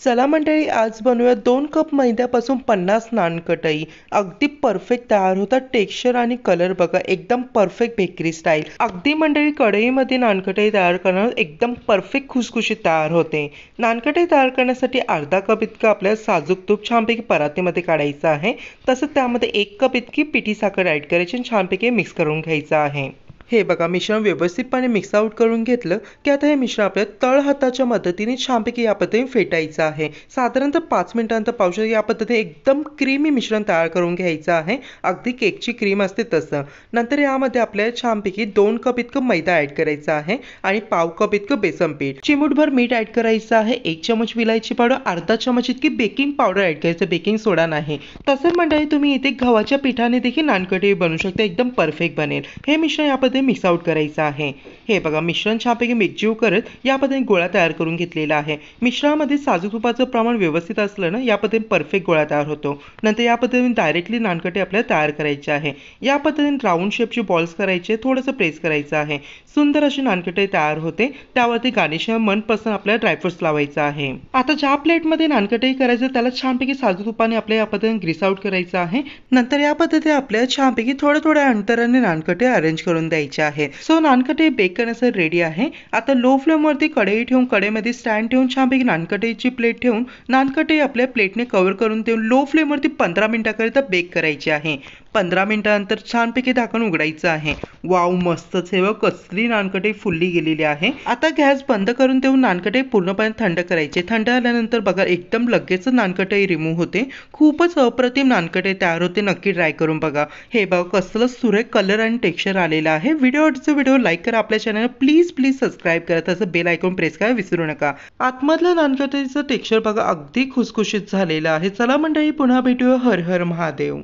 चला मंडळी, आज बनवूया 2 कप मैद्यापासून 50 नानकटाई. अगदी परफेक्ट तयार होतात. टेक्स्चर आणि कलर बघा, एकदम परफेक्ट बेकरी स्टाईल. अगदी मंडळी, कढईमध्ये नानकटाई तयार करणार एकदम परफेक्ट खुसखुशीत तयार होते. नानकटाई तयार करण्यासाठी अर्धा कप इतकं आपल्याला साजूक तूप छानपैकी परातीमध्ये काढायचं आहे. तसंच त्यामध्ये 1 कप इतकी पिठी साखर ॲड करायची आणि छानपैकी मिक्स करून घ्यायचं आहे. हे बघा, मिश्रण व्यवस्थितपणे मिक्स आउट करून घेतलं की आता हे मिश्रण आपल्या तळ हाताच्या मदतीने छानपैकी या पद्धतीने फेटायचं आहे. साधारणतः 5 मिनिटांनंतर पाहू शकता या पद्धतीने एकदम क्रीमी मिश्रण तयार करून घ्यायचं आहे. अगदी केकची क्रीम असते तसं. नंतर यामध्ये आपल्याला छानपैकी 2 कप इतकं मैदा ॲड करायचा आहे आणि पाव कप इतकं बेसन पीठ, चिमूटभर मीठ ॲड करायचं आहे, 1 चमच विलायची पावडर, अर्धा चमच इतकी बेकिंग पावडर ॲड करायचं, बेकिंग सोडा नाही. तसंच मंडळी, तुम्ही इथे गव्हाच्या पिठाने देखील नानकटाई बनवू शकता, एकदम परफेक्ट बनेल. हे मिश्रण या पद्धतीने मिक्स आउट करायचं आहे. हे बघा, मिश्रण छानपैकी मिक्सजीव करत या पद्धतीने गोळा तयार करून घेतलेला आहे. मिश्रणामध्ये साजूक तुपाचं प्रमाण व्यवस्थित असलं ना, या पद्धतीने परफेक्ट गोळा तयार होतो. नंतर या पद्धतीने डायरेक्टली नानकटे आपल्याला तयार करायचे आहे. या पद्धतीने राऊंड शेपचे बॉल्स करायचे, थोडंसं प्रेस करायचं आहे. सुंदर अशी नानकटे तयार होते. त्यावरती गार्निश मनपसंत आपल्याला ड्रायफ्रुट्स लावायचं आहे. आता ज्या प्लेटमध्ये नानकटे करायचं त्याला छानपैकी साजूक तुपाने आपल्या या पद्धतीने ग्रीस आउट करायचं आहे. नंतर या पद्धतीने आपल्याला छानपैकी थोड्या थोड्या अंतराने नानकटे अरेंज करून द्यायचे आहे. सो नानकटे बेक करण्यासाठी रेडी आहे. आता लो फ्लेम वरती कढई ठेवून कढईमध्ये स्टँड ठेवून छानपैकी नानकटेची प्लेट ठेवून नानकटे आपल्या प्लेटने कव्हर करून देऊन लो फ्लेम वरती 15 मिनिटाकरिता बेक करायचे आहे. 15 मिनिटानंतर छानपैकी झाकण उघडायचं आहे. वाव, मस्तच. हे बघ, कसली नानकटे फुलली गेलेली आहे. आता गॅस बंद करून देऊन नानकटे पूर्णपणे थंड करायचे. थंड झाल्यानंतर बघा, एकदम लगेच नानकटे रिमूव्ह होते. खूपच अप्रतिम नानकटे तयार होते. नक्की ट्राय करून बघा. हे बघा, कसलं सुरेख कलर आणि टेक्स्चर आलेला आहे. व्हिडिओ लाईक करा, आपल्या चॅनल प्लीज सबस्क्राईब करा, तसं बेल आयकॉन प्रेस करायला विसरू नका. आतमधलं नानकटेचं टेक्स्चर बघा, अगदी खुसखुशीत झालेलं आहे. चला मंडळी, पुन्हा भेटूया. हर हर महादेव.